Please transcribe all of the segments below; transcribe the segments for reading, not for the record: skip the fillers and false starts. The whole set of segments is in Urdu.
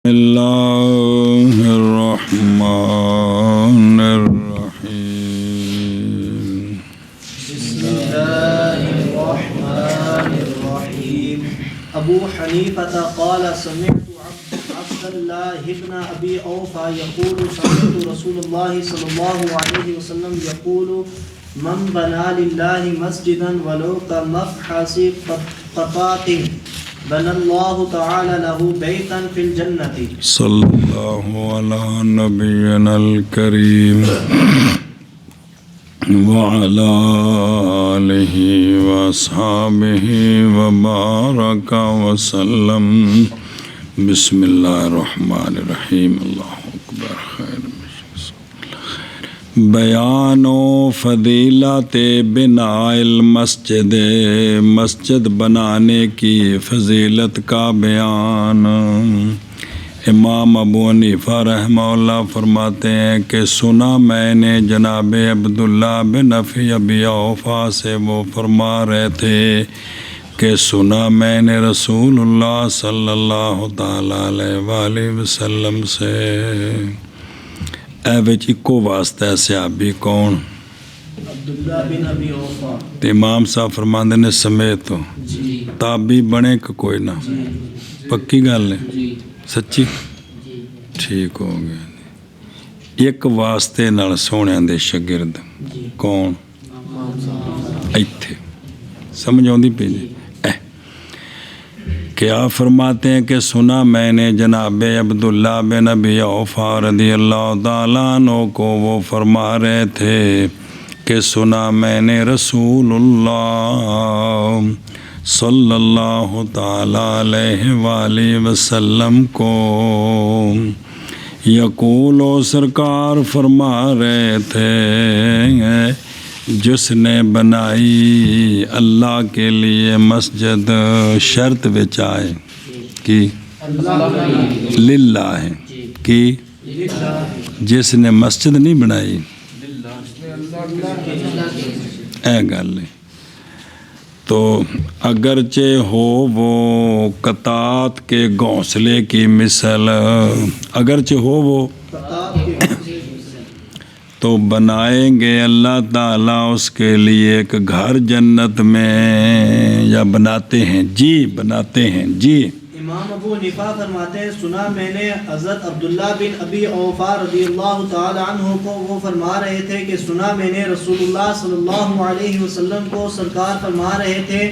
اللہ الرحمن الرحیم بسم اللہ الرحمن الرحیم ابو حنیفہ قال سمعت عبد اللہ بن ابی اوفى يقول سمعت رسول اللہ صلی اللہ علیہ وسلم يقول من بنى للہ مسجدا ولو كمفحص قطاط بنى اللہ تعالی له بیتا فی الجنۃ صلی اللہ علی نبینا الکریم وعلی آلہ واصحابہ وبارک وسلم بسم اللہ الرحمن الرحیم اللہ اکبر خیر بیان و فضیلت بناء المسجد مسجد بنانے کی فضیلت کا بیان۔ امام ابو حنیفہ رحمہ اللہ فرماتے ہیں کہ سنا میں نے جناب عبداللہ بن ابی اوفیٰ سے وہ فرما رہے تھے کہ سنا میں نے رسول اللہ صلی اللہ تعالیٰ علیہ وآلہ وسلم سے اے وچ اکو واسطہ ہے صحابی کون؟ عبداللہ بن ابی اوفیٰ۔ تو امام صاحب فرماندے نے سمیت تو تابعی بنے کہ کوئی نہ پکی گل ہے سچی ٹھیک ہو گیا ایک واسطے نال سونے دے شاگرد کون ایتھے سمجھ آؤندی پئی جی کیا فرماتے ہیں کہ سنا میں نے جناب عبداللہ بن ابی اوفیٰ رضی اللہ تعالیٰ عنہ کو وہ فرما رہے تھے کہ سنا میں نے رسول اللہ صلی اللہ تعالیٰ علیہ وآلہ وسلم کو یقول و سرکار فرما رہے تھے جس نے بنائی اللہ کے لیے مسجد شرط وچ آئے کی للہ ہے کی جس نے مسجد نہیں بنائی اے گل ہے تو اگرچہ ہو وہ قطات کے گھونسلے کی مثل اگرچہ ہو وہ تو بنائیں گے اللہ تعالیٰ اس کے لیے ایک گھر جنت میں یا بناتے ہیں جی بناتے ہیں جی۔ امام ابو حنیفہ فرماتے ہیں سنا میں نے حضرت عبداللہ بن ابی اوفیٰ رضی اللہ تعالی عنہ کو وہ فرما رہے تھے کہ سنا میں نے رسول اللہ صلی اللہ علیہ وسلم کو سرکار فرما رہے تھے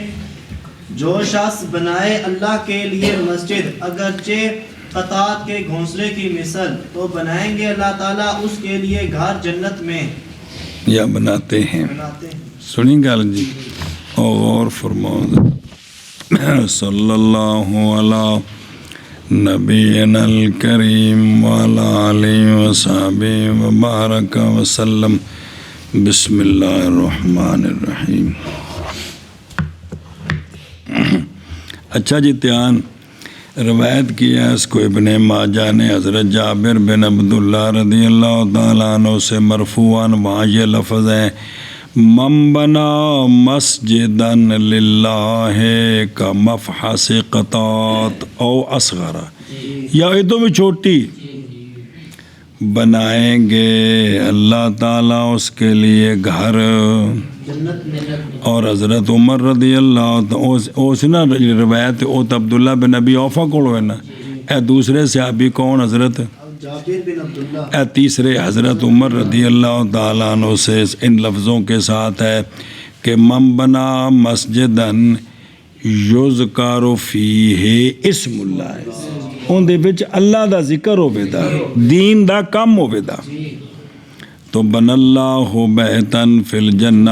جو شخص بنائے اللہ کے لیے مسجد اگرچہ قطات کے گھونسلے کی مثل تو بنائیں گے اللہ تعالیٰ اس کے لیے گھر جنت میں یا بناتے ہیں سنیں گل جی اور فرماؤ صلی اللہ علی نبینا الکریم وعلی آلہ وصحبہ وبارک وسلم بسم اللہ الرحمن الرحیم۔ اچھا جی دھیان روایت کیا اس کو ابن ماجہ نے حضرت جابر بن عبداللہ رضی اللہ تعالیٰ عنہ سے مرفوعاً وہاں یہ لفظ ہے من بنا مسجدا للہ کا مفحص قطات او اصغر یا عیدوں میں چھوٹی بنائیں گے اللہ تعالیٰ اس کے لیے گھر اور حضرت عمر رضی اللہ نا روایت اوت عبداللہ بن ابی اوفیٰ کو ہے نا اے دوسرے صحابی کون حضرت اے تیسرے حضرت عمر رضی اللہ تعالیٰ عنہ سے ان لفظوں کے ساتھ ہے کہ من بنا مسجدن یذکر فیہ اسم اللہ ان دے وچ اللہ دا ذکر ہوے دا دین دا کم ہوے دا تو بن اللہ بیتن فی الجنہ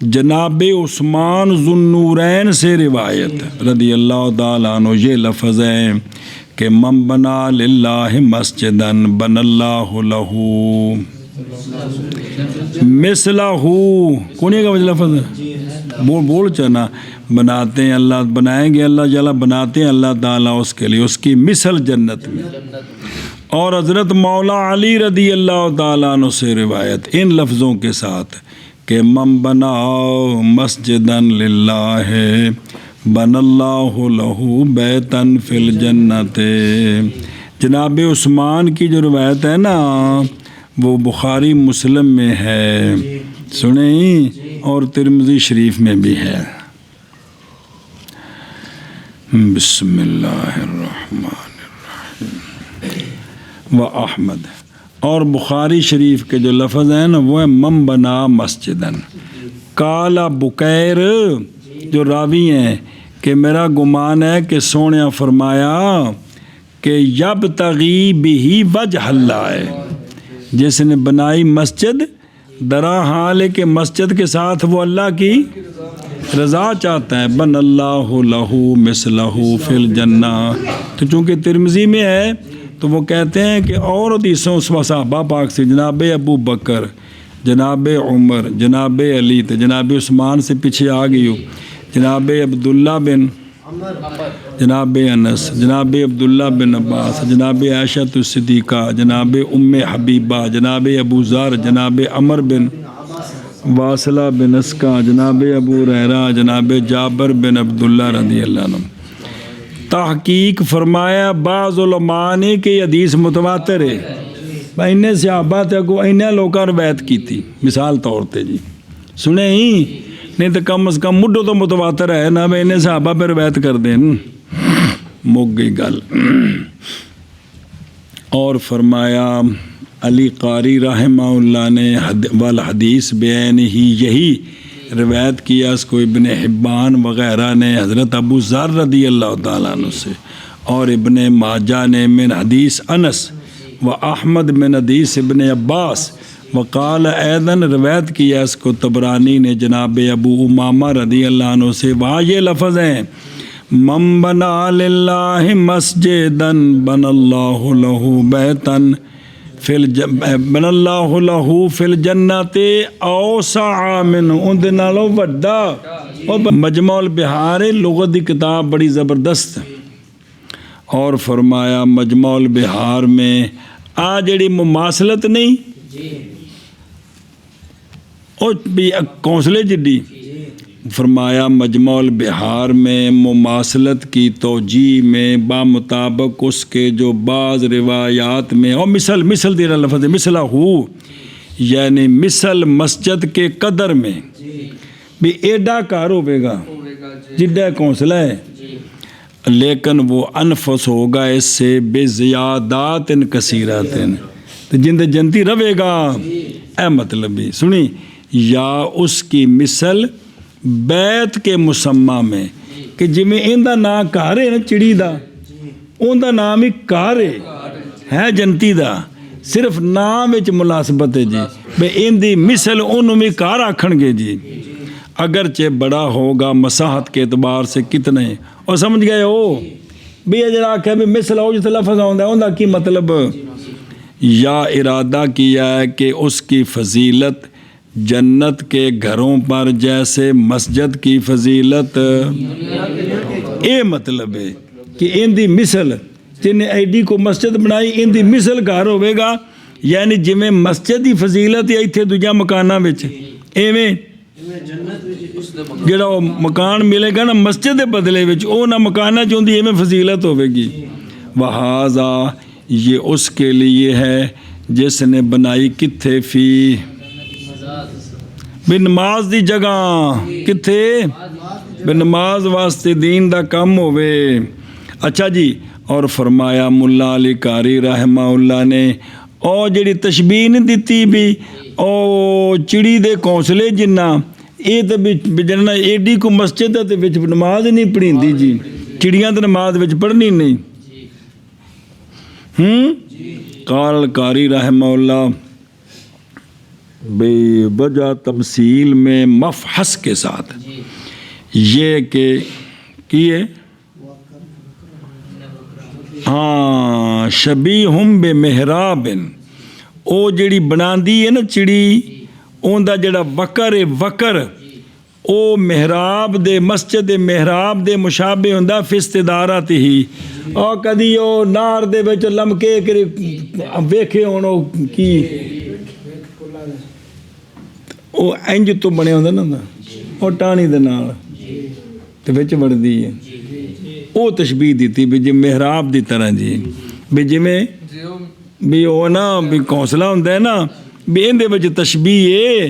جناب عثمان ذو النورین سے روایت رضی اللہ تعالیٰ عنہ یہ لفظ ہے کہ من بنا للہ مسجدن بن اللہ لہ مثلہ کونی کا لفظ ہے بول چنا بناتے ہیں اللہ بنائیں گے اللہ تعالیٰ بناتے ہیں اللہ تعالیٰ اس کے لیے اس کی مثل جنت میں۔ اور حضرت مولا علی رضی اللہ تعالیٰ عنہ سے روایت ان لفظوں کے ساتھ کہ من بنا مسجدا للہ بن اللہ لہ بیتن فی الجنت جناب عثمان کی جو روایت ہے نا وہ بخاری مسلم میں ہے، سنیں، اور ترمذی شریف میں بھی ہے۔ بسم اللہ الرحمن الرحیم۔ و احمد، اور بخاری شریف کے جو لفظ ہیں نا وہ ہے من بنا مسجدن، کالا بکیر جو راوی ہیں کہ میرا گمان ہے کہ سونیا فرمایا کہ یبتغی بہی وجہ اللہ ہے، جس نے بنائی مسجد درا حال ہے کہ مسجد کے ساتھ وہ اللہ کی رضا چاہتا ہے، بن اللہ لہو مثلہ فی الجنہ۔ تو چونکہ ترمذی میں ہے تو وہ کہتے ہیں کہ اور حدیثوں صحابہ پاک سے جناب ابو بکر، جناب عمر، جناب علی، تو جناب عثمان سے پیچھے آ گئی ہو، جناب عبداللہ بن جناب انس، جناب عبداللہ بن عباس، جناب عائشہ الصدیقہ، جناب ام حبیبہ، جناب ابو ذر، جناب عمر بن واصلہ بن اسکا، جناب ابو ہریرہ، جناب جابر بن عبداللہ رضی اللہ عنہ۔ تحقیق فرمایا بعض علماء نے کہ یہ حدیث متواتر ہے، انہیں صحابہ تک انہیں لوگوں روایت کی تھی، مثال طور تے جی سنیں ہی نہیں تو کم از کم مڈو تو متواتر ہے نا، میں انہیں صحابہ پہ روایت کر دیں، مک گئی گل۔ اور فرمایا علی قاری رحمہ اللہ نے والحدیث بین ہی یہی روایت کیا اس کو ابن حبان وغیرہ نے حضرت ابو ذر رضی اللہ تعالیٰ عنہ سے، اور ابن ماجہ نے من حدیث انس و احمد من حدیث ابن عباس، وقال ایدن روایت کیا اس کو طبرانی نے جناب ابو امامہ رضی اللہ عنہ سے، وہاں یہ لفظ ہیں من بنا للہ مسجدن بن اللہ لہ بیتن بن اللہ لہ فی الجنت اوسع من، ان دے نالوں وڈا۔ مجمع البحار لغت دی کتاب بڑی زبردست، اور فرمایا مجمع البحار میں آ جڑی مماثلت نہیں او بھی قونصلے جڈی، فرمایا مجمع البحار میں مماثلت کی توجیہ میں بامطابق اس کے جو بعض روایات میں، اور مثل دیرا لفظ ہے مثلہ ہو، یعنی مثل مسجد کے قدر میں بھی ایڈا کار ہوئے گا جڈا قونصلہ ہے، لیکن وہ انفس ہوگا اس سے بے زیادات کثیرات، جند جنتی رہے گا، اے مطلب بھی سنی، یا اس کی مثل بیت کے مسمہ میں کہ جمیں ان دا نام کار ہے نا چڑی دا، ان دا نام ہی کار ہے جنتی دا، صرف نام وچ مناسبت ہے جی، بے ان دی مثل انہوں میں کار آکھن گے جی، اگرچہ بڑا ہوگا مساحت کے اعتبار سے کتنے، اور سمجھ گئے ہو بھی یہ جڑا کہ مثل ہو جس لفظ آتا ہے ان دا کی مطلب، یا ارادہ کیا ہے کہ اس کی فضیلت جنت کے گھروں پر جیسے مسجد کی فضیلت، اے مطلب ہے کہ ان دی مثل جن ایڈی کو مسجد بنائی ان دی مثل گھر ہوئے گا، یعنی جویں مسجد دی فضیلت ہے اتھے دوجا مکاناں وچ، ایویں جڑا وہ مکان ملے گا نا مسجد دے بدلے وچ او نہ مکاناں چ ہوندی ایویں فضیلت ہوے گی۔ وہذا یہ اس کے لیے ہے جس نے بنائی کتھے فی بے نماز دی جگہ، کتھے بے نماز واسطے دین دا کم ہوئے۔ اچھا جی، اور فرمایا ملا علی قاری رحمہ اللہ نے او جڑی تشبیہ نہیں دیتی بھی او چڑی دے قونصلے جنہ، یہ تو جنہ ایڈی کو مسجد ہے تو وچ نماز نہیں پڑھی دی جی، چڑیاں تو نماز وچ پڑھنی نہیں۔ قال قاری رحمہ اللہ بے وجہ تمثیل میں مفحص کے ساتھ یہ کہ کیے ہاں شبیہم بے محرابن، او جڑی بناندی ہے نا چڑی اون دا جڑا وکر ہے وکر او محراب دے مسجد دے محراب دے مشابہ ہوندا فستدارت ہی، او کدی او نار دے وچ لمکے کرے ویکھے ہون او کی او انج تو بنے ہوندا نا او ٹانی دے نال تے وچ وڑدی ہے، او تشبیہ دیتی بھی جی محراب دی طرح جی، بھی ਜਿਵੇਂ بھی ਉਹ ਨਾ بھی ਘੌਂਸਲਾ ਹੁੰਦਾ ਹੈ ਨਾ بھی ਇਹਦੇ ਵਿੱਚ ਤਸ਼ਬੀਹ ਹੈ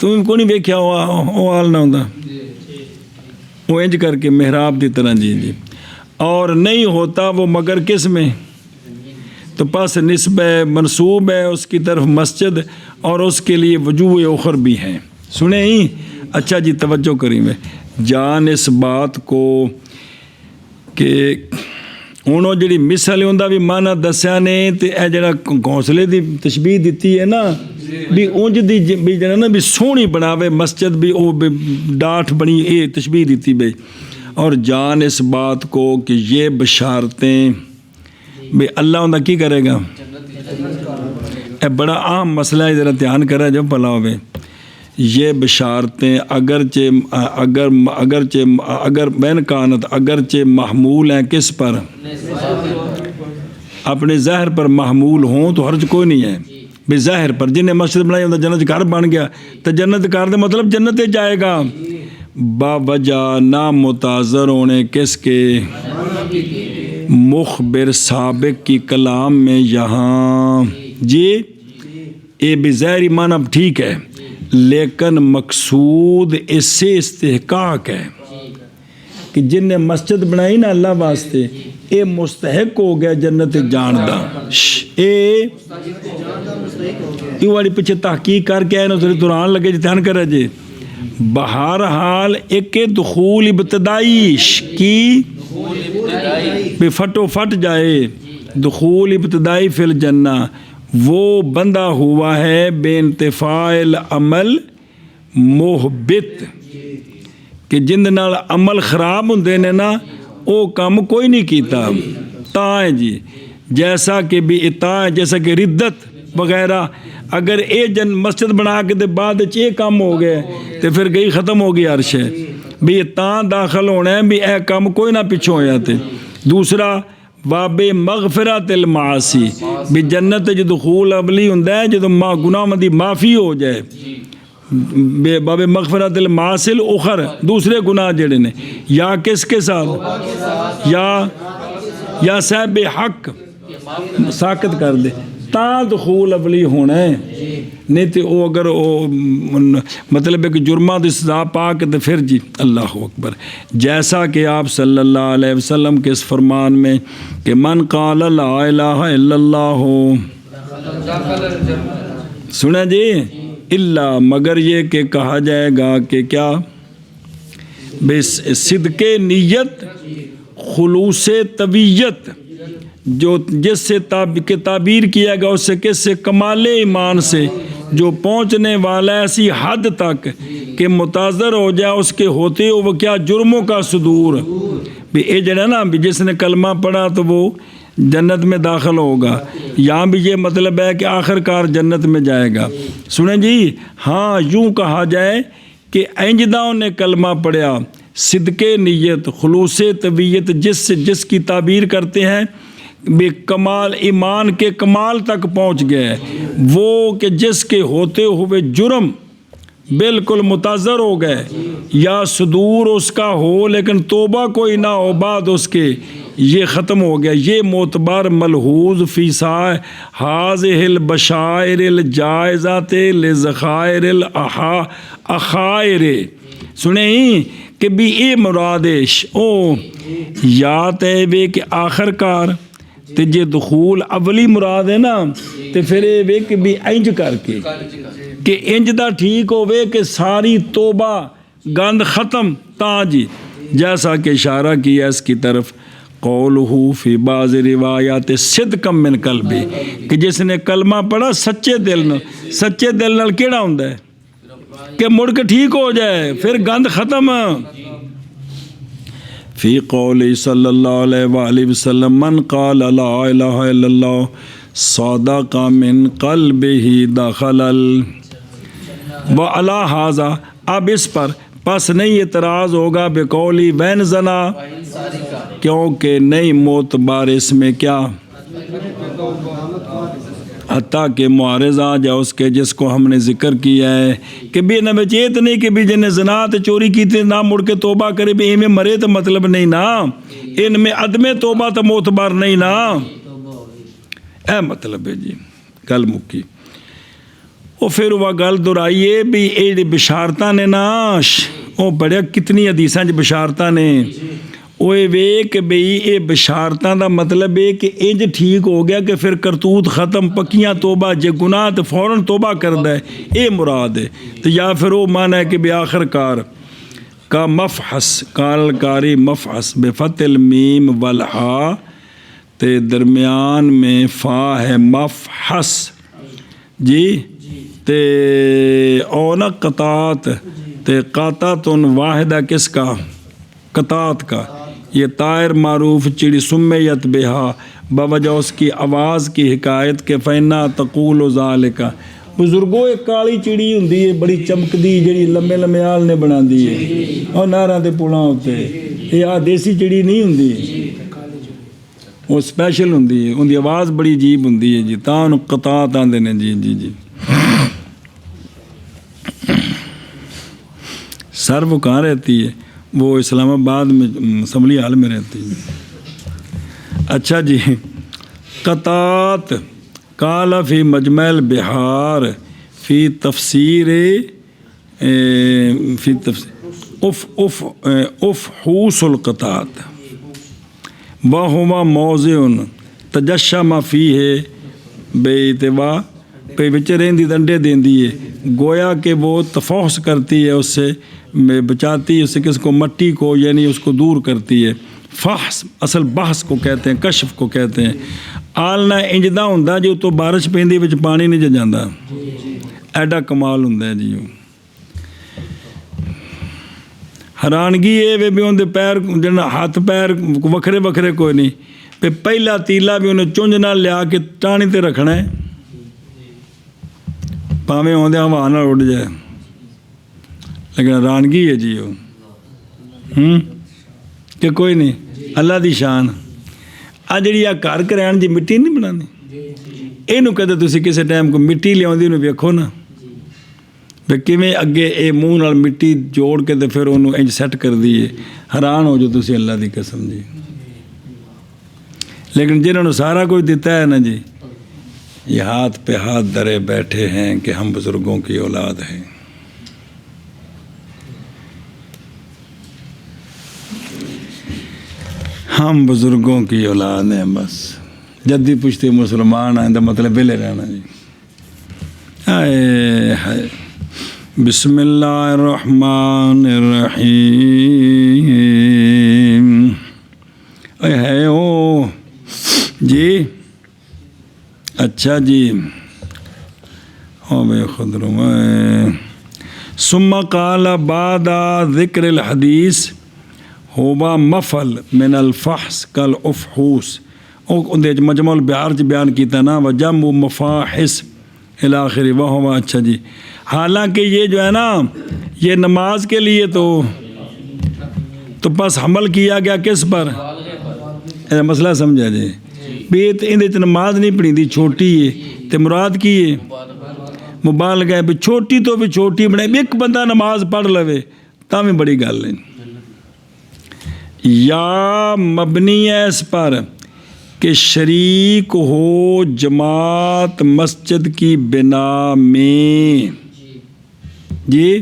ਤੂੰ ਕੋਈ ਨਹੀਂ ਵੇਖਿਆ ਉਹ ਹਾਲ ਨਾ ਹੁੰਦਾ وہ انج کر کے محراب دی طرح جی اور نہیں ہوتا وہ مگر کس میں تو پس نسب ہے منصوب ہے اس کی طرف مسجد اور اس کے لیے وجوہ اخر بھی ہیں سنیں ہی اچھا جی توجہ کریں میں جان اس بات کو کہ انہوں جڑی مثال ہوندا بھی مانا دسیا نے تے اے جڑا گھونسلے دی تشبیہ دیتی ہے نا بھی اونج دی بھی جڑا نا بھی سونی بناوے مسجد بھی او ڈاٹھ بنی اے تشبیہ دیتی بھئی اور جان اس بات کو کہ یہ بشارتیں بھی اللہ ہوندا کی کرے گا اے بڑا اہم مسئلہ ہے ذرا دھیان کرا جو بھلا ہوئے یہ بشارتیں اگر بین کانت اگرچہ محمول ہیں کس پر اپنے ظاہر پر محمول ہوں تو حرج کوئی نہیں ہے بے ظاہر پر جنہیں مسجد بنائی ہوتا جنت گھر بن گیا تو جنت گھر دے مطلب جنت جائے گا با وجہ نامتاثر ہونے کس کے مخبر سابق کی کلام میں یہاں جی اے بظاہری معنی اب ٹھیک ہے لیکن مقصود اس سے استحقاق ہے کہ جن نے مسجد بنائی نا اللہ واسطے اے مستحق ہو گیا جنت جان دا اے والی پیچھے تحقیق کر کے آئے نا دوران لگے جی دھیان کر جی بہرحال ایک دخول ابتدائی کی بے فٹو فٹ جائے دخول ابتدائی فی الجنہ وہ بندہ ہوا ہے بے انتفاع العمل محبت کہ جن نال عمل خراب ہوندے نے نا او کام کوئی نہیں کیتا تا ہے جی جیسا کہ بھی اطاع ہے جیسا کہ ردت وغیرہ اگر اے مسجد بنا کے دے بعد یہ کام ہو گئے تو پھر گئی ختم ہو گئی عرش ہے بھی تاں داخل ہونا ہے بھی اے کام کوئی نہ پیچھے ہو جاتے دوسرا باب مغفرت المعاصی بھی جنت جو دخول ابلی ہوندا ہے جدوں گناہ مندی معافی ہو جائے باب مغفرت المعاصی اخر دوسرے گناہ جڑے نے یا کس کے ساتھ یا صاحب حق ساکت کر دے تا دخول ابلی ہونا ہے نہیں تو وہ اگر مطلب ہے کہ جرمہ دی سزا پا کے تو پھر جی اللہ اکبر جیسا کہ آپ صلی اللہ علیہ وسلم کے اس فرمان میں کہ من قال لا الہ الا اللہ سنا جی اللہ مگر یہ کہ کہا جائے گا کہ کیا بے صدق نیت خلوص طبیعت جو جس سے تعبیر کیا گیا اس سے کس سے کمال ایمان سے جو پہنچنے والا ایسی حد تک کہ متاثر ہو جائے اس کے ہوتے ہو وہ کیا جرموں کا صدور بھی اے جڑا نا بھی جس نے کلمہ پڑھا تو وہ جنت میں داخل ہوگا یہاں بھی یہ مطلب ہے کہ آخر کار جنت میں جائے گا سنیں جی ہاں یوں کہا جائے کہ انجداؤں نے کلمہ پڑھا صدق نیت خلوص طبیعت جس کی تعبیر کرتے ہیں بے کمال ایمان کے کمال تک پہنچ گئے وہ کہ جس کے ہوتے ہوئے جرم بالکل متاثر ہو گئے یا صدور اس کا ہو لیکن توبہ کوئی نہ ہو بعد اس کے یہ ختم ہو گیا یہ معتبر ملحوظ فی حاضح البشائر الجائزات لذخائر الاخائر سنیں کہ بھی اے مرادش او یاد ہے وے کہ آخر کار تے جے دخول اولی مراد ہے نا تے پھر اے وے کہ بھی انج کر کے کہ انج دا ٹھیک ہوئے کہ ساری توبہ گند ختم تا جی جیسا کہ اشارہ کیا اس کی طرف قولہ فی بعض روایات صدقم من قلبی کہ جس نے کلمہ پڑھا سچے دل نال کیڑا ہوندا ہے کہ مڑ کے ٹھیک ہو جائے پھر گند ختم فی قول صلی اللہ علیہ وآلہ وسلم من قال لا الہ الا اللہ صادق من قلبہ دخل وعلی ھذا اب اس پر پس نہیں اعتراض ہوگا بقولی وین زنا کیونکہ نہیں معتبر اس میں کیا حتیٰ کہ معارض آ جائے اس کے جس کو ہم نے ذکر کیا ہے کہ بھی نہ بچیت نہیں کہ بھی جنہیں زنا تے چوری کی تے نہ مڑ کے توبہ کرے بھی میں مرے تو مطلب نہیں نا ان میں عدم توبہ تو معتبر نہیں نا اے مطلب ہے جی گل مکی وہ پھر وہ گل دہرائیے بھی یہ بشارتاں نے نا وہ بڑے کتنی حدیثاں بشارتاں نے وہ وے کہ بھئی یہ بشارتاں دا مطلب ہے کہ انج ٹھیک ہو گیا کہ پھر کرتوت ختم پکیاں توبہ جے گناہ تو فوراً توبہ کردا ہے یہ مراد ہے تو یا پھر وہ معنی ہے کہ بے آخر کار کا مفحص کال کاری مفحص بفتح المیم والحا تے درمیان میں فا ہے مفحص جی تے اونا قطعات تے قاطعتن واحدہ کس کا قطعات کا یہ طائر معروف چڑی سمیت بہا بوجہ اس کی آواز کی حکایت کے فینا تقول ذالکا بزرگوں ایک کالی چڑی ہوندی ہے بڑی چمکدی جڑی لمبے لمبے آل نے بنا دی ہے اور ناراں تے پولاں ہوتے یہ آ دیسی چڑی نہیں ہوندی وہ اسپیشل ہوندی ہے ان دی آواز بڑی عجیب ہوندی ہے جی تاں انہوں قطعات آندے نے جی جی جی سر وہ کہاں رہتی ہے وہ اسلام آباد میں اسمبلی ہال میں رہتی ہے اچھا جی قطعات قال فی مجمع البحار فی تفسیر افحوص القطعات وہما موضع تجشم فیہ بے اتباع پہ بچ رہندی دنڈے دیندی ہے گویا کہ وہ تفحص کرتی ہے اس سے بچاتی ہے اس سے کس کو مٹی کو یعنی اس کو دور کرتی ہے فحص اصل بحث کو کہتے ہیں کشف کو کہتے ہیں آلنا انجدہ ہوندا جو تو بارش پیندی وچ پانی نہیں جاندا ایڈا کمال ہوندا ہے جی حیرانگی یہ وے بھی اون دے پیر جنا ہاتھ پیر وکھرے وکھرے کوئی نہیں پہ پہلا تیلا بھی انہیں چونج نال لیا کے ٹانی تے رکھنا ہے پاویں ہوندے ہوا نال اڑ جائے لیکن حیرانگی ہے جی وہ کہ کوئی نہیں اللہ دی شان آ جڑی آ گھر کران جی مٹی نہیں بنانی اینو کدے تسی کسے ٹائم کو مٹی لیاوندی انہوں ویکھو نا بھی کیویں اگے اے منہ نال مٹی جوڑ کے تے پھر انہوں انج سیٹ کر دیے حیران ہو جو تسی اللہ دی قسم جی لیکن جنہوں نے سارا کچھ دیتا ہے نا جی یہ ہاتھ پہ ہاتھ درے بیٹھے ہیں کہ ہم بزرگوں کی اولاد ہیں ہم بزرگوں کی اولاد ہیں بس جدی پشتی مسلمان ہیں تو مطلب بلے رہنا جی ہائے ہائے بسم اللہ الرحمن الرحیم اے ہے او جی اچھا جی او بے خدر ثم قال بعد ذکر الحدیث ہوبا مفل من الفحص کل افحوس اندے مجمع البحار بیان کیتا نا وجم و مفاحص الاخری وہ اچھا جی حالانکہ یہ جو ہے نا یہ نماز کے لیے تو بس حمل کیا گیا کس پر مسئلہ سمجھا جی بیت اندے نماز نہیں پڑھی دی چھوٹی ہے تے مراد کی ہے مبالغہ ہے بھی چھوٹی تو بھی چھوٹی بنے ایک بندہ نماز پڑھ لوے تا بھی بڑی گل ہے یا مبنی ہے اس پر کہ شریک ہو جماعت مسجد کی بنا میں جی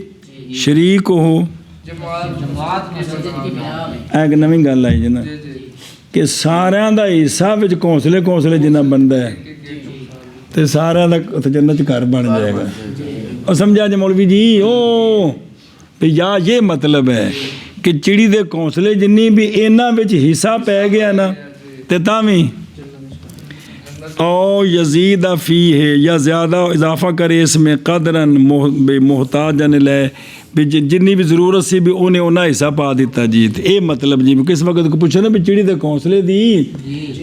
شریک ہو ایک نویں گل آئی جنا کہ سارا دا حصہ وچ کونسلے جنہ بندہ ہے تے سارا دا جنت گھر بن جائے گا اور سمجھا جی مولوی جی او یا یہ مطلب ہے کہ چڑی دے کونسلے جنی بھی اینا وچ حصہ پہ گیا نا تے تاویں او یزید فی ہے یا زیادہ اضافہ کرے اس میں قدرن محتاجن لے بھی جنی بھی ضرورت سی بھی انہیں انہا حصہ پا دیتا جی اے مطلب جی کس وقت کو پوچھو نا بھی چڑی دے کونسلے دی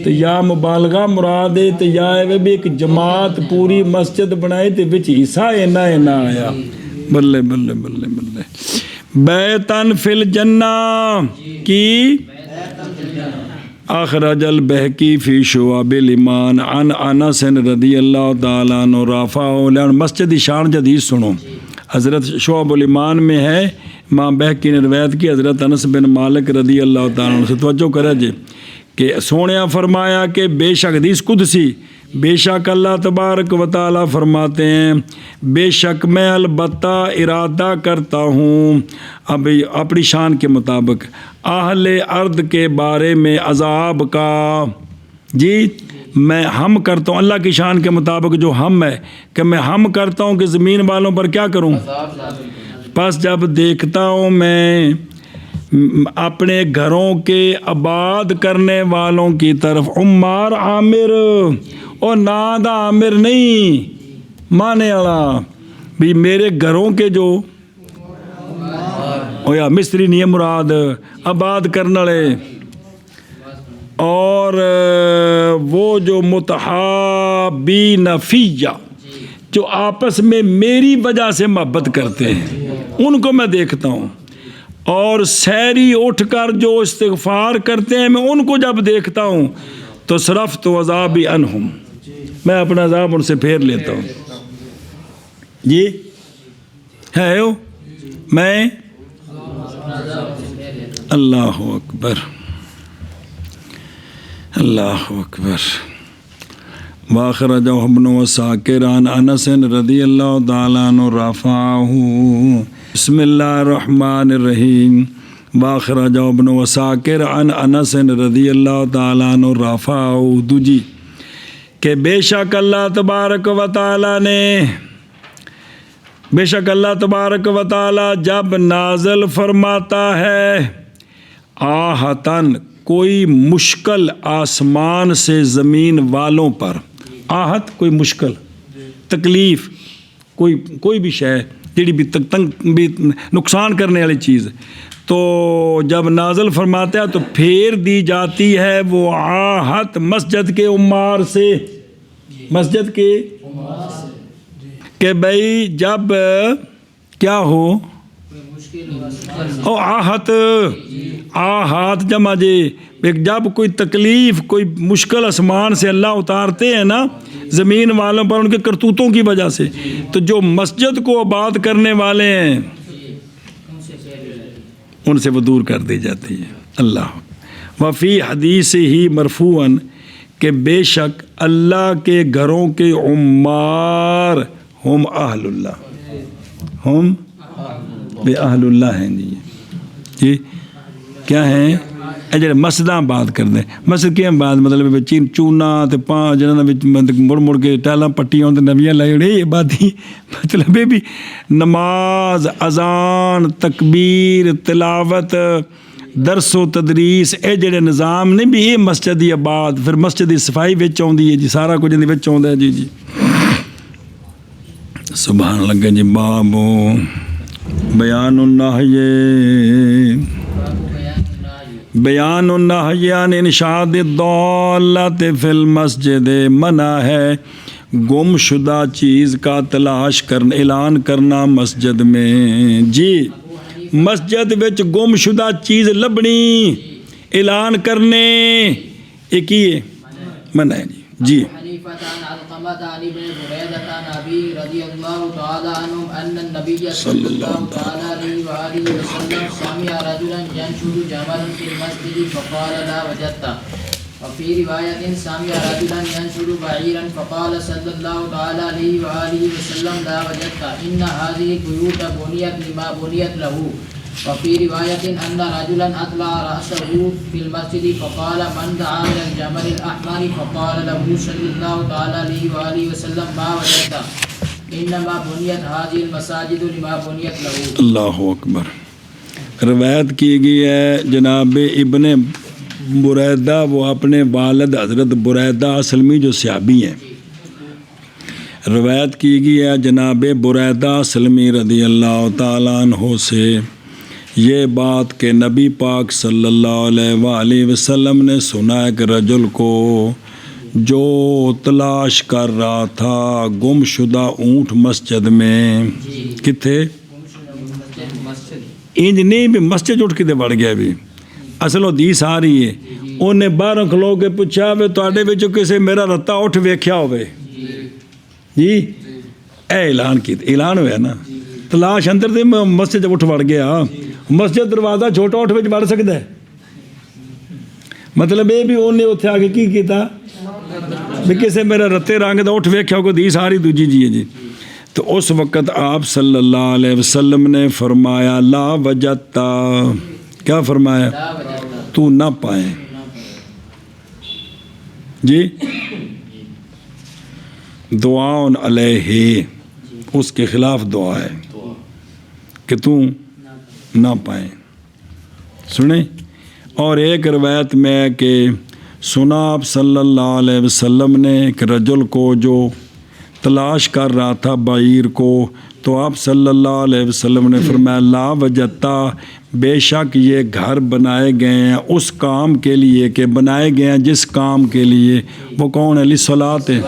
تو یا مبالغہ مراد ہے تو یا بھی ایک جماعت پوری مسجد بنائے تو بچ حصہ اینا آیا بلے بلے بلے بلے بیتن فی الجنہ کی اخرج البہقی فی شعب الایمان عن انس رضی اللہ تعالیٰ عنہ رفعہ. مسجد شان جدید سنو، حضرت شعب الایمان میں ہے، امام بہقی نے روایت کی حضرت انس بن مالک رضی اللہ تعالیٰ عنہ سے. توجہ کرے جی کہ سونیا فرمایا کہ بے شک حدیث قدسی، بے شک اللہ تبارک و تعالیٰ فرماتے ہیں بے شک میں البتہ ارادہ کرتا ہوں ابھی اپنی شان کے مطابق اہل ارض کے بارے میں عذاب کا. جی میں ہم کرتا ہوں اللہ کی شان کے مطابق جو ہم ہے کہ میں ہم کرتا ہوں کہ زمین والوں پر کیا کروں. پس جب دیکھتا ہوں میں اپنے گھروں کے آباد کرنے والوں کی طرف، عمار عامر اور ناد عامر نہیں مانے والا بھی میرے گھروں کے جو او یا مستری نہیں ہے مراد، آباد کرنے والے، اور وہ جو متحابین فیہ جو آپس میں میری وجہ سے محبت کرتے ہیں ان کو میں دیکھتا ہوں، اور سحری اٹھ کر جو استغفار کرتے ہیں میں ان کو جب دیکھتا ہوں تو صرفت عذابی عنہم، میں اپنا عذاب ان سے پھیر لیتا ہوں. جی ہے ہو میں اللہ اکبر اللہ اکبر. واخرجہ ابن وساکر عن انس رضی اللہ تعالیٰ عنہ رفعہ. بسم اللہ الرحمن الرحیم. واخرجہ ابن وساکر عن انس رضی اللہ تعالیٰ عنہ رفعہ. دوجی کہ بے شک اللہ تبارک و تعالیٰ نے، بے شک اللہ تبارک و تعالیٰ جب نازل فرماتا ہے آہتن کوئی مشکل آسمان سے زمین والوں پر، آہت کوئی مشکل تکلیف، کوئی بھی شے جڑی بھی تنگ بھی نقصان کرنے والی چیز، تو جب نازل فرماتا ہے تو پھیر دی جاتی ہے وہ آہت مسجد کے عمار سے، مسجد کے کہ بھائی جب کیا ہو او آہت، آہات جمع جی، جب کوئی تکلیف کوئی مشکل آسمان سے اللہ اتارتے ہیں نا زمین والوں پر ان کے کرتوتوں کی وجہ سے، تو جو مسجد کو آباد کرنے والے ہیں ان سے وہ دور کر دی جاتی ہے. اللہ وفی حدیث ہی مرفوعاً کہ بے شک اللہ کے گھروں کے عمار ہم اہل اللہ، ہم بے اہل اللہ ہیں. جی کیا ہیں اجڑے مسجداں آباد کر دیں. مسجد کی آباد مطلب چونا تے پاں جنہاں وچ مڑ مڑ کے ٹائلاں پٹیاں تے نویاں لائی اڑے عبادی مطلب بھی نماز، اذان، تکبیر، تلاوت، درس و تدریس، اے جڑے نظام نے بھی یہ مسجد دی آباد، پھر مسجد دی صفائی وچ آوندی ہے جی، سارا کچھ دے وچ آوندا ہے. جی جی سبحان اللہ. جی بابو بیان النہی عن انشاد الضالۃ فی المسجد، منع ہے گم شدہ چیز کا تلاش کرنا، اعلان کرنا مسجد میں. جی مسجد وچ گم شدہ چیز لبنی اعلان کرنے ایک ہی ہے، منع ہے. جی عن ابن بريدة عن أبي رضي الله تعالى عنهم أن النبي صلى الله تعالى عليه وآله وسلم سمع رجلا ينشد جملا في المسجد فقال لا وجدته. وفي رواية سمع رجلا ينشد بعيرا فقال صلى الله تعالى عليه وآله وسلم لا وجدته. إن هذه البيوت بنيت لما بنيت له. وفي رواية أن رجلا أطلع رأسه في المسجد فقال من دعا إلى الجمل الأحمر فقال له صلى الله تعالى عليه وآله وسلم ما وجدت إنما بنيت هذه المساجد لما بنيت له. اللہ اکبر. روایت کی گئی ہے جناب ابن بریدہ، وہ اپنے والد حضرت بریدہ اسلمی جو صحابی ہیں، روایت کی گئی ہے جناب بریدہ اسلمی رضی اللہ تعالیٰ عنہ سے یہ بات کہ نبی پاک صلی اللہ علیہ وآلہ وسلم نے سنا ایک رجل کو جو تلاش کر رہا تھا گم شدہ اونٹ مسجد میں. کتھے انج نہیں بھی مسجد اٹھ کے بڑھ گیا بھی، اصل حدیث آ رہی ہے ਉਹਨੇ ਬਾਹਰੋਂ ਖਲੋ ਕੇ ਪੁੱਛਿਆ ਵੀ ਤੁਹਾਡੇ ਵਿੱਚੋਂ ਕਿਸੇ ਮੇਰਾ ਰੱਤਾ ਉੱਠ ਵੇਖਿਆ ਹੋਵੇ ਜੀ। ਇਹ ਐਲਾਨ ਹੋਇਆ ਨਾ। ਤਲਾਸ਼ ਅੰਦਰ ਦੇ ਮਸਜਿਦ ਉੱਠ ਵੜ ਗਿਆ। ਮਸਜਿਦ ਦਰਵਾਜ਼ਾ ਛੋਟਾ ਉੱਠ ਵਿੱਚ ਵੜ ਸਕਦਾ ਹੈ। ਮਤਲਬ ਇਹ ਵੀ ਉਹਨੇ ਉੱਥੇ ਆ ਕੇ ਕੀ ਕੀਤਾ ਵੀ ਕਿਸੇ ਮੇਰਾ ਰੱਤੇ ਰੰਗ ਦਾ ਉੱਠ ਵੇਖਿਆ ਕੋਈ ਦੀ ਸਾਰੀ ਦੂਜੀ ਜੀ ਹੈ ਜੀ। تو اس وقت آپ صلی اللہ علیہ وسلم نے فرمایا لا وجدتا، کیا فرمایا؟ تو نہ پائے جی، دعاؤن علیہ، اس کے خلاف دعا ہے کہ تو نہ پائے. سنیں. اور ایک روایت میں ہے کہ سنا آپ صلی اللہ علیہ وسلم نے ایک رجل کو جو تلاش کر رہا تھا بعیر کو، تو آپ صلی اللہ علیہ وسلم نے فرمایا لا وجدتا، بے شک یہ گھر بنائے گئے ہیں اس کام کے لیے کہ بنائے گئے ہیں جس کام کے لیے، وہ کون ہے؟ لصلاۃ ہے.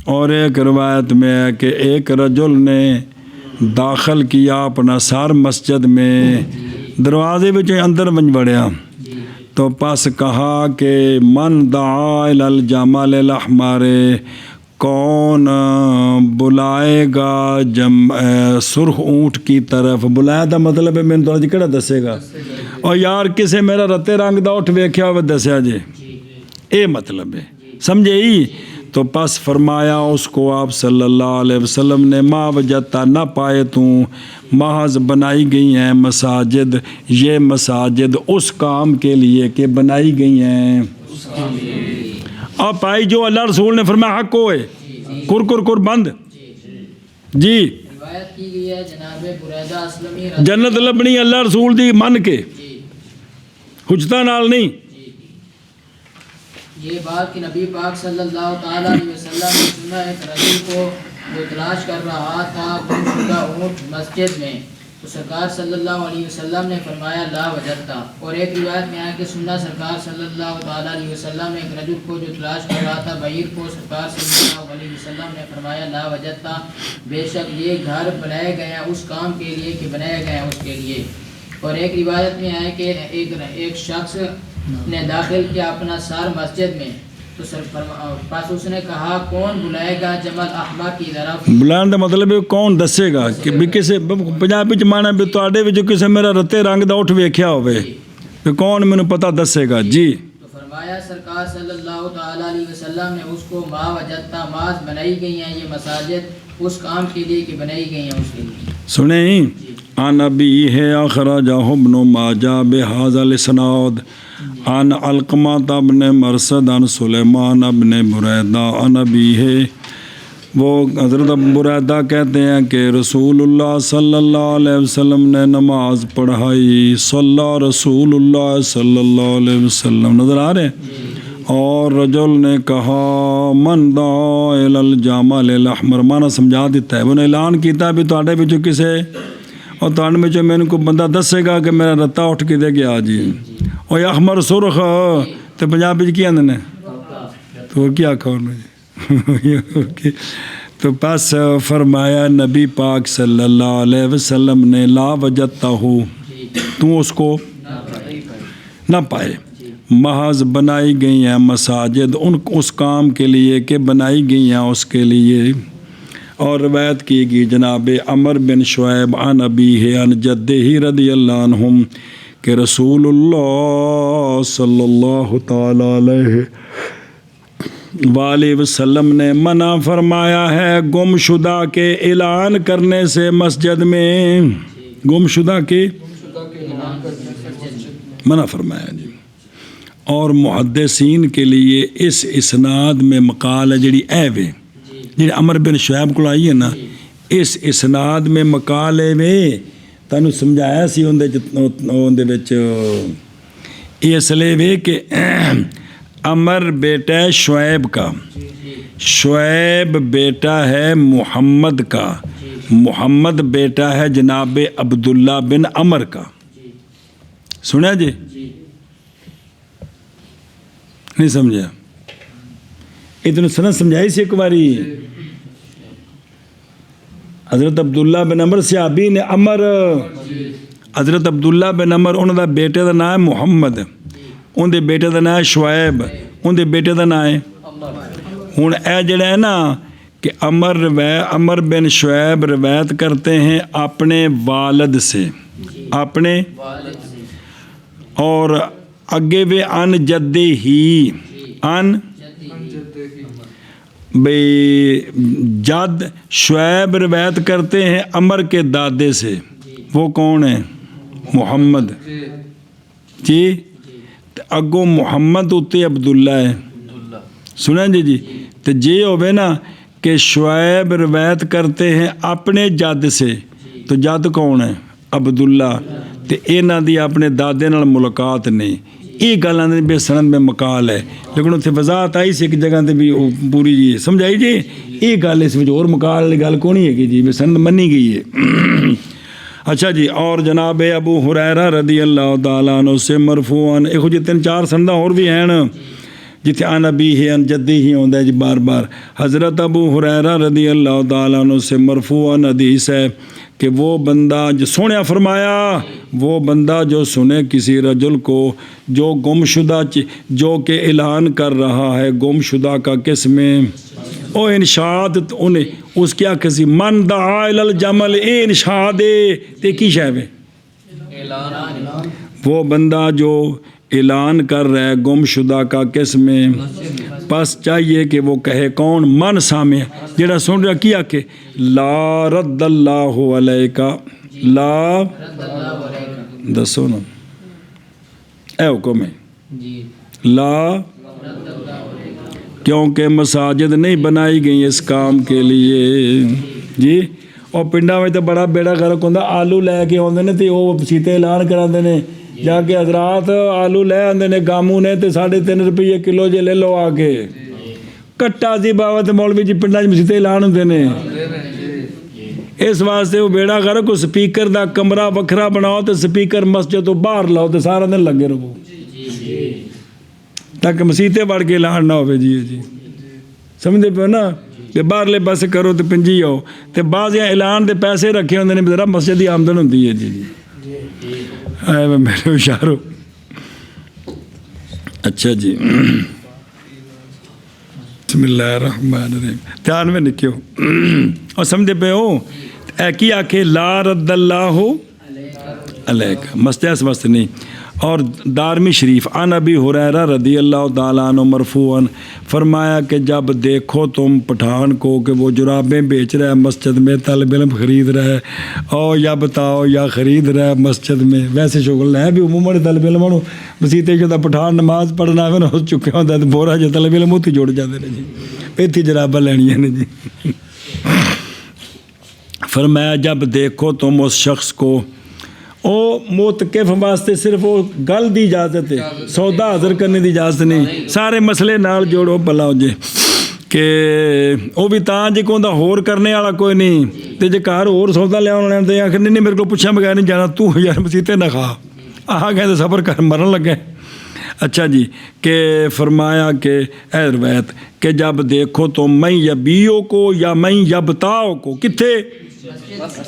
اور ایک روایت میں ہے کہ ایک رجل نے داخل کیا اپنا سر مسجد میں، دروازے میں اندر بن بڑھیا تو پس کہا کہ من دعا الی الجمل الاحمر، کون بلائے گا سرخ اونٹ کی طرف. بلایا دا مطلب ہے میں نے تھوڑا کہڑا دسے گا، اور یار کسے میرا رتے رنگ دا اٹھ ویکھیا ہوئے دسیا جے، اے مطلب ہے، سمجھے ہی. تو پس فرمایا اس کو آپ صلی اللہ علیہ وسلم نے ما وجدتا، نہ پائے تو محض بنائی گئی ہیں مساجد، یہ مساجد اس کام کے لیے کہ بنائی گئی ہیں. اب پائی جو اللہ رسول نے فرمایا حق ہوئے کر بند جی. روایت کی گئی ہے جناب بریدہ اسلمی جنت لبنی اللہ رسول دی من کے، حجتہ نال نہیں. یہ بات کہ نبی پاک صلی اللہ تعالیٰ علیہ وسلم نے سنا ایک رجل کو جو تلاش کر رہا تھا گم شدہ اونٹ مسجد میں، تو سرکار صلی اللہ علیہ وسلم نے فرمایا لا وجدتا. اور ایک روایت میں آیا کہ سننا سرکار صلی اللہ تعالیٰ علیہ وسلم نے ایک رجل کو جو تلاش کر رہا تھا بعیر کو، سرکار صلی اللہ علیہ وسلم نے فرمایا لا وجدتا، بے شک یہ گھر بنائے گئے ہیں اس کام کے لیے کہ بنائے گئے ہیں اس کے لیے. اور ایک روایت میں آیا کہ ایک شخص نے داخل کیا اپنا سار مسجد میں، تو پس اس نے کہا کون بلائے گا جمل احمر کی طرف. بلان دا مطلب ہے کون دسے گا کہ بھی کسے پنجابی چ مانا بھی تواڈے وچ کسے میرا رتے رنگ دا اٹھ ویکھیا ہوئے کہ کون مینوں پتہ دسے گا جی. تو فرمایا سرکار صلی اللہ تعالیٰ علیہ وسلم نے اس کو ما وجدتا، ماز بنائی گئی ہیں یہ مساجد اس کام کے لیے کہ بنائی گئی ہیں اس کے لیے. سنیں. عن ابی ہے اخرجہ ابن ماجہ بہذا الاسناد عن علقمہ ابن مرثد عن سلیمان ابن بریدہ عن ابی ہے. وہ حضرت بریدہ کہتے ہیں کہ رسول اللہ صلی اللہ علیہ وسلم نے نماز پڑھائی، صلی رسول اللہ صلی اللہ علیہ وسلم، نظر آ رہے ہیں. اور رجل نے کہا من دعا الی الجمل الاحمر، مانا سمجھا دیتا ہے. انہوں نے اعلان کیتا بھی تواڈے وچوں کسے، اور تواڈے وچوں مینوں کوئی بندہ دسے گا کہ میرا رتا اٹھ کے دے گیا جی. اور احمر سرخ تو پنجابی کی آندے نے تو کیا کہو جی. تو پس فرمایا نبی پاک صلی اللہ علیہ وسلم نے لا وجدتا ہو، تو اس کو نہ پائے، محض بنائی گئی ہیں مساجد اس کام کے لیے کہ بنائی گئی ہیں اس کے لیے. اور روایت کی گئی جناب عمر بن شعیب عن ابیہ عن جدہ رضی اللہ عنہم کہ رسول اللہ صلی اللہ تعالی علیہ وآلہ وسلم نے منع فرمایا ہے گم شدہ کے اعلان کرنے سے مسجد میں، گم شدہ کے منع فرمایا جی. اور محدثین کے لیے اس اسناد میں مقال ہے جڑی اے وے جی عمر بن شعیب کو آئی ہے نا، اس اسناد میں مقال ہے وے تانوں سمجھایا سی اندے وچ اس لیے وے کہ عمر بیٹا ہے شعیب کا، شعیب بیٹا ہے محمد کا، محمد بیٹا ہے جناب عبداللہ بن عمر کا. سنیا جی؟ نہیں سمجھا؟ اتنا سنت سمجھائی سی ایک باری. حضرت عبداللہ بن عمر صحابی نے عمر حضرت عبداللہ بن عمر انہوں دا بیٹے دا نام ہے محمد، ان دے بیٹے دا نام ہے شعیب، ان دے بیٹے دا نام ہے ہوں اے جڑا ہے نا کہ عمر بن شعیب روایت کرتے ہیں اپنے والد سے، اپنے اور اگے وے ان جدے ہی، ان بھئی جد شعیب روایت کرتے ہیں عمر کے دادے سے، وہ کون ہے؟ محمد جی، اگوں محمد اتے عبداللہ ہے، سنیں جی تو جی ہوئے نا کہ شعیب روایت کرتے ہیں اپنے جد سے، تو جد کون ہے؟ عبداللہ، تو انہاں دی اپنے دادے نال ملاقات نہیں، یہ گل آدھے بے سند میں مقال ہے، لیکن اتنے وضاحت آئی سی ایک جگہ تے بھی پوری جی سمجھائی جی، یہ گل اس میں اور مقال والی گل کونی ہے کہ جی بے سند منی گئی ہے۔ اچھا جی، اور جناب ابو ہریرہ رضی اللہ تعالیٰ عنہ سے مرفوعاً ایک جی 3-4 سنداں اور بھی ہیں جتھے عن ابیہ عن جدہ ہی ہوندہ ہے جی بار بار۔ حضرت ابو ہریرہ رضی اللہ تعالیٰ عنہ سے مرفوعاً حدیث ہے کہ وہ بندہ جو سونے فرمایا، وہ بندہ جو سنے کسی رجل کو جو گم شدہ جو کہ اعلان کر رہا ہے گم شدہ کا کس میں، او انشاد انہیں اس کیا کسی من دعا الی الجمل، اے انشاد تے کی شے ہے، وہ بندہ جو اعلان کر رہا ہے گم شدہ کا کس میں، پس چاہیے کہ وہ کہے کون؟ من سامع، جڑا سن رہا کیا کہ لا رد اللہ علیکہ، لا دسو نا اے حکم ہے، لا کیونکہ مساجد نہیں بنائی گئی اس کام کے لیے جی، اور پنڈا میں تو بڑا بیڑا غرق ہوتا، آلو لے کے آتے ہیں تو وہ سیتے اعلان کراتے ہیں جا کے حضرات آلو لے آتے ہیں گاموں نے تو 3.5 روپے کلو جے لے لو آ کے کٹا دی باوت مولوی جی پنڈا مسیتے اعلان ہوتے ہیں، اس واسطے وہ بیڑا غرق کو سپیکر دا کمرہ وکھرا بناؤ تو سپیکر مسجد تو باہر لاؤ تو سارا دن لگے رہو تاکہ مسیتے بڑھ کے اعلان نہ ہوئے جی سمجھتے پہ نا کہ باہرلے پاسے کرو تو پنجی آؤ تو بعض یہاں اعلان دے پیسے رکھے ہوندے نے ذرا مسجد کی آمدن ہوتی ہے جی آئے میں میرے ہوشیارو۔ اچھا جی بسم اللہ الرحمن الرحیم، دھیان میں نکیو اور سمجھے پہ ہو اے کی آکھے لا رد اللہ علیک مسجد اس واسطے نہیں۔ اور دارمی شریف عن ابی ہریرہ رضی اللہ تعالیٰ عنہ مرفوعاً فرمایا کہ جب دیکھو تم پٹھان کو کہ وہ جرابیں بیچ رہا ہے مسجد میں، طالب علم خرید رہا ہے، اور یا بتاؤ یا خرید رہا ہے مسجد میں، ویسے شغل ہے بھی عموماً طالب علم مسیتے جو پٹھان نماز پڑھنا ہے نا ہو چکے ہوتا ہے تو بورا جو طالب علم اتھی جوڑ جاتے ہیں جی، اتھی جرابیں لینی ہیں جی۔ فرمایا جب دیکھو تم اس شخص کو، او موتقف واسطے صرف وہ گل دی اجازت ہے، سودا حاضر کرنے دی اجازت نہیں، سارے مسئلے نال جوڑو بلا ہو جے کہ وہ بھی تاں جے کو ہور کرنے والا کوئی نہیں تے جے گھر ہور سودا لیا ہونا تے آخر نہیں میرے کو پوچھا بغیر نہیں جانا، تو یار مسیتے نہ کھا آ گئے تو صبر کر مرن لگے۔ اچھا جی کہ فرمایا کہ اے روایت کہ جب دیکھو تو میں یبیو کو یا میں یبتاؤ کو کتھے،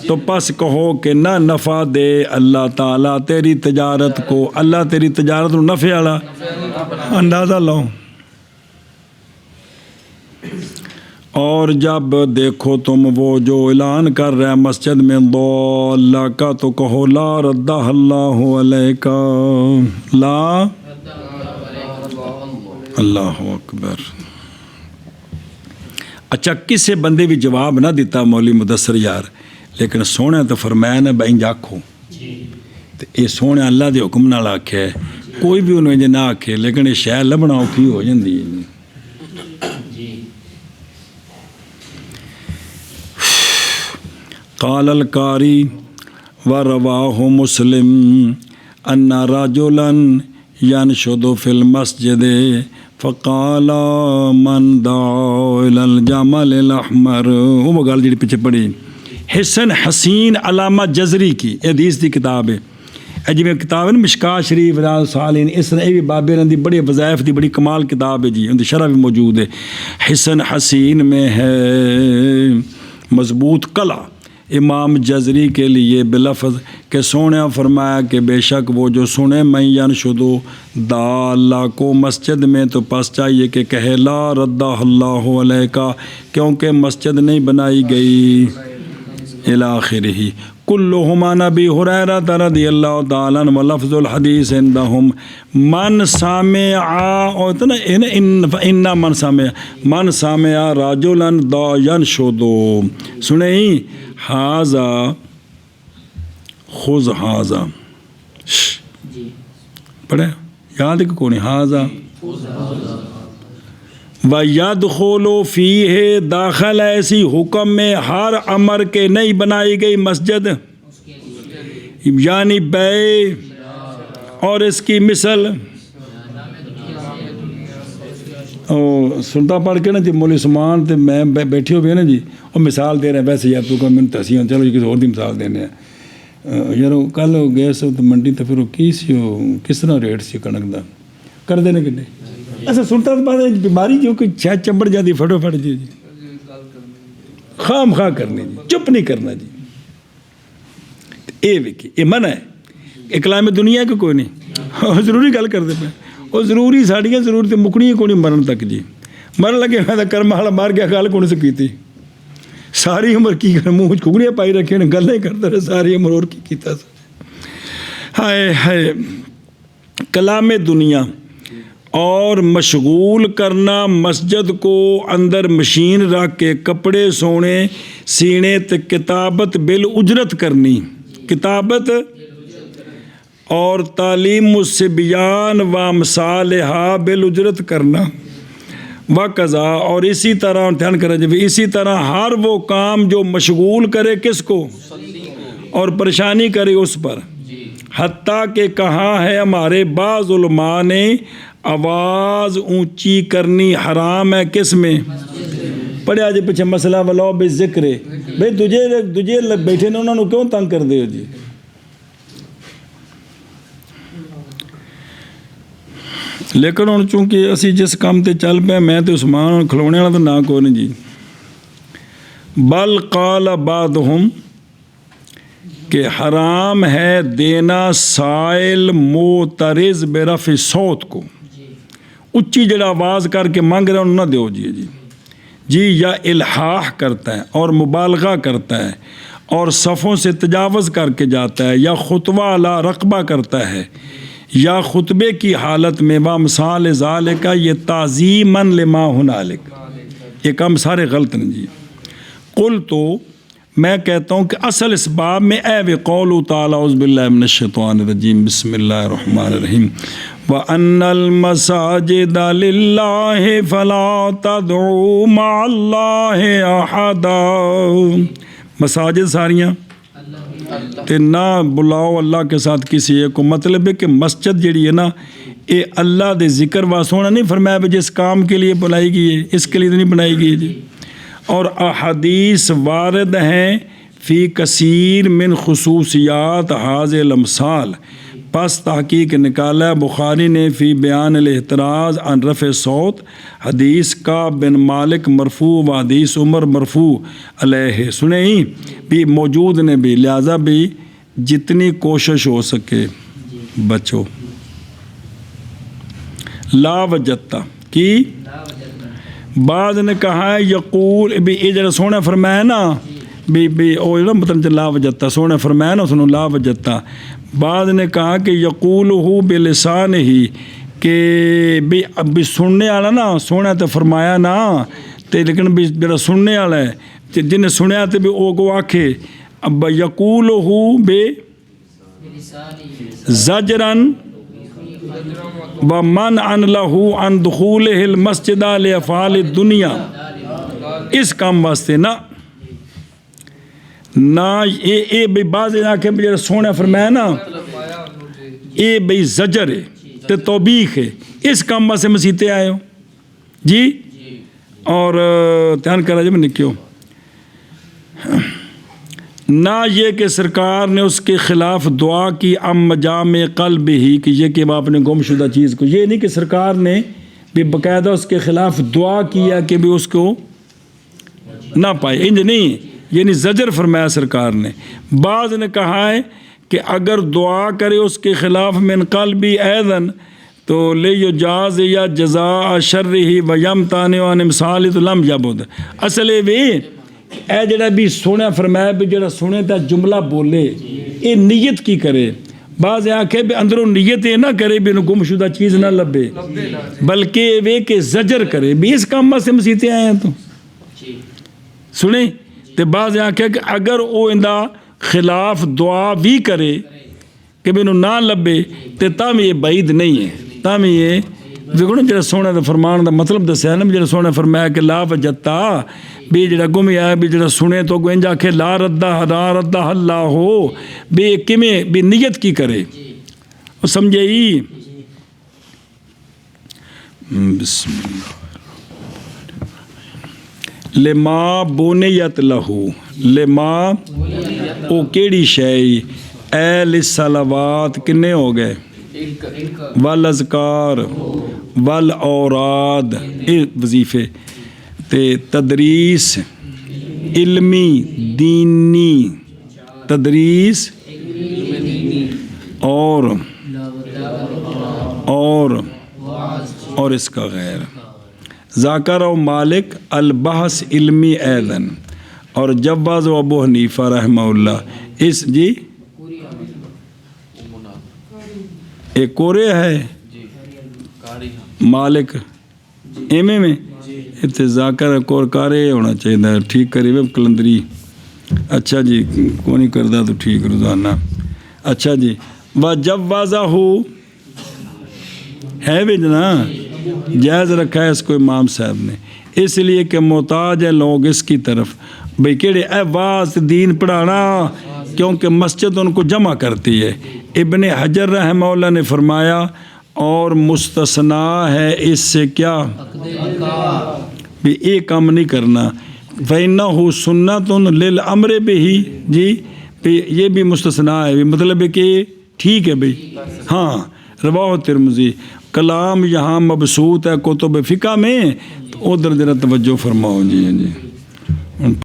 تو پس کہو کہ نہ نفع دے اللہ تعالیٰ تیری تجارت کو، اللہ تیری تجارت کو نفع والا اندازہ لاؤ۔ اور جب دیکھو تم وہ جو اعلان کر رہے ہیں مسجد میں ضال کا، تو کہو لا ردہ اللہ علیکہ، لا اللہ اکبر۔ اچھا کسے بندے بھی جواب نہ دیتا مولوی مدثر یار، لیکن سونے تو فرمایا نہ بائیں جاکھو تو یہ سونے اللہ دے حکم نہ آکھے، کوئی بھی انہوں نے نہ آکھے، لیکن یہ شہر لبنا اوکھی ہو جاندی ہے۔ قال القاری ورواہ مسلم ان رجلا ينشد في المسجد فقال من دعا الى الجمل الاحمر، وہ گل جی پیچھے پڑھی حسن حسین علامہ جزری کی حدیث دی کتاب ہے، جی میں کتاب ہے نا مشکاہ شریف ریاض الصالحین، اس طرح بھی بابے رن دی بڑی وظائف دی بڑی کمال کتاب ہے جی، ان دی شرح بھی موجود ہے۔ حسن حسین میں ہے مضبوط قلعہ امام جزری کے لیے بلفظ کہ سونے فرمایا کہ بے شک وہ جو سنے میں ینشدو دا اللہ کو مسجد میں تو پس چاہیے کہ کہے لا ردہ اللہ علیہ کا، کیونکہ مسجد نہیں بنائی گئی الی آخرہ۔ کلہما نبی ہریرہ رضی اللہ تعالیٰ عنہ ولفظ الحدیث عندہم من سامع ان من سامع رجلا دا ینشدو، سنیں حاذا خذ حاذا، پڑھے یاد ہے کہ کون حاذا وَيَدْخُلُ فِيهِ داخل ایسی حکم میں ہر امر کے نہیں بنائی گئی مسجد، یعنی بے اور اس کی مثل سنتا پڑھ کے نا جی مولی عثمان تے میں بیٹھے ہوئے نا جی اور مثال دے رہے ہیں، ویسے یار تو کوئی میں تسی چلو جی کسی اور دی مثال دینے ہیں یار کل گئے سو تو منڈی تو پھر وہ کی سی وہ کس طرح ریٹ سی کنک دا کر دینے کہ نہیں ایسا سنتا تو بات ہے بیماری جو کہ چھت چمبڑ جاتی پھٹو پھٹ جی خام خواہ کرنی جی چپ نہیں کرنا جی اے ویکھی یہ منع ہے اکلام دنیا کو کوئی نہیں ضروری گل کرتے پہ وہ ضروری ساڑیاں ضرورتیں مکڑی کو نہیں مرن تک جی مرن لگے میں تو کرم والا مار گیا گل کون سے کیتی ساری عمر کی کر منہ کھگڑیاں پائی رکھے نے گلیں کرتے رہے ساری عمر اور کی کیتا ہائے ہائے کلام دنیا اور مشغول کرنا مسجد کو اندر مشین رکھ کے کپڑے سونے سینے تے کتابت بالاجرت کرنی کتابت اور تعلیم الصبیان و امثالہا بالاجرت کرنا وقضا اور اسی طرح دھیان کریں جب اسی طرح ہر وہ کام جو مشغول کرے کس کو اور پریشانی کرے اس پر حتیٰ کہ کہاں ہے ہمارے بعض علماء نے آواز اونچی کرنی حرام ہے کس میں پڑھے آج پیچھے مسئلہ ولو بے ذکر بھئی دجے بیٹھے نے انہوں نے کیوں تنگ کر دے ہو جی لیکن ہوں چونکہ اسی جس کام تے چل پہ میں تو عثمان کھلونے والا تو نہ کوئی نہیں جی بل قال بعضهم کہ حرام ہے دینا سائل معترض برفع صوت کو اچھی جڑا آواز کر کے مانگ رہا انہوں نہ دیو جی یا الحاح کرتا ہے اور مبالغہ کرتا ہے اور صفوں سے تجاوز کر کے جاتا ہے یا خطبہ علی رقبہ کرتا ہے یا خطبے کی حالت میں وامثال ذالک یہ تعظیماً لما ہنالک یہ کام سارے غلط ہیں جی قل تو میں کہتا ہوں کہ اصل اس باب میں اے قول تعالی اعوذ باللہ من الشیطان الرجیم بسم اللہ الرحمن الرحیم وَأَنَّ الْمَسَاجِدَ لِلَّهِ فَلَا تَدْعُوا مَعَ اللَّهِ أَحَدًا مساجد ساریاں تے نہ بلاؤ اللہ کے ساتھ کسی ایک کو مطلب ہے کہ مسجد جڑی ہے نا یہ اللہ دے ذکر واسطے نہیں فرمایا بھی جس کام کے لیے بنائی گئی ہے اس کے لیے نہیں بنائی گئی ہے جی اور احادیث وارد ہیں فی کثیر من خصوصیات حاضر الامثال پس تحقیق نکالا بخاری نے فی بیان الاحتراز عن رفع صوت حدیث کا بن مالک مرفوع و حدیث عمر مرفوع علیہ سنیں بھی موجود نے بھی لہذا بھی جتنی کوشش ہو سکے بچو لا وجدتا کی بعض نے کہا ہے یقول بھی یہ جڑا سونا فرمایا نا بھی او جڑا مطلب لا وجدتا سونا فرمایا نا سنو لا وجدتا بعض نے کہا کہ یقولہ بلسان ہی کہ بھی سننے والا نا سونا تو فرمایا نا تے لیکن بھی جڑا سننے والا ہے جن نے سنیا تے بھی او کو آکھے اب یقولہ بے زجرن وَمَنْعًا لَهُ عَنْ دُخُولِهِ الْمَسْجِدَ لِأَفْعَالِ الدُّنْيَا اس کام واسطے نہ اے بھئی بعض آنکھیں بھی جڑا سونا فرمایا نا اے بھئی زجر ہے تے توبیخ ہے اس کام واسطے مسیحتے آئے ہو جی اور دھیان کرا جب نکیو نہ یہ کہ سرکار نے اس کے خلاف دعا کی ام مجامع قلب ہی کہ یہ کہ آپ نے گم شدہ چیز کو یہ نہیں کہ سرکار نے بھی باقاعدہ اس کے خلاف دعا کیا کہ بھی اس کو نہ پائے انج نہیں یعنی زجر فرمایا سرکار نے. بعض نے کہا ہے کہ اگر دعا کرے اس کے خلاف من قلبی ایذن تو لے یجاز یا جزاء شرہ و یمتنع عن امثال تو لم یبد. اصل اے جڑا بھی سونے فرمایا بھی جڑا سنے تا جملہ بولے اے نیت کی کرے. بعض آکھے بھی اندروں نیت یہ نہ کرے بھی گم شدہ چیز نہ لبے بلکہ وہ کہ زجر کرے بھی اس کام سے مسیطیں آئے ہیں تو سنیں. تو بعض آکھے کہ اگر وہ اندہ خلاف دعا بھی کرے کہ بھی نہ لبے تو تم یہ بعید نہیں ہے. تم یہ دیکھو نا جڑا سونے دا فرمان دا مطلب دسیا نا جڑا سونے فرمایا کہ لا وجتا بھی جڑا گم آیا بھی جڑا سنے تو گو انجا کہ لا ردہ اللہ ہو بھی کمیں بھی نیت کی کرے. وہ سمجھے ہی. بسم اللہ لما بونیت لہو لما او کیڑی شئی اے للصلوات کنے ہو گئے والاذکار والاوراد وظیفے تے تدریس علمی دینی تدریس اور اس کا غیر ذاکر و مالک البحث علمی ایدن اور جواز و ابو حنیفہ رحمہ اللہ اس جی ایک کورے ہے مالک ایمے میں اتنے ذاکر کور کارے ہونا چاہیے ٹھیک کری ویب کلندری. اچھا جی کو نہیں کردہ تو ٹھیک روزانہ. اچھا جی و جوازہ ہو ہے بھی نا جائز رکھا ہے اس کو امام صاحب نے اس لیے کہ محتاج ہے لوگ اس کی طرف بھئی کیڑے اے واز دین پڑھانا کیونکہ مسجد ان کو جمع کرتی ہے. ابن حجر رحمہ اللہ نے فرمایا اور مستثنا ہے اس سے کیا بھی ایک کام نہیں کرنا فَإِنَّهُ سُنَّةٌ لِلْأَمْرِ بِهِ جی یہ بھی مستثنا ہے مطلب ہے کہ ٹھیک ہے بھئی. ہاں رواہ ترمذی کلام یہاں مبسوط ہے کتب فقہ میں تو ادھر ذرا توجہ فرماؤ. جی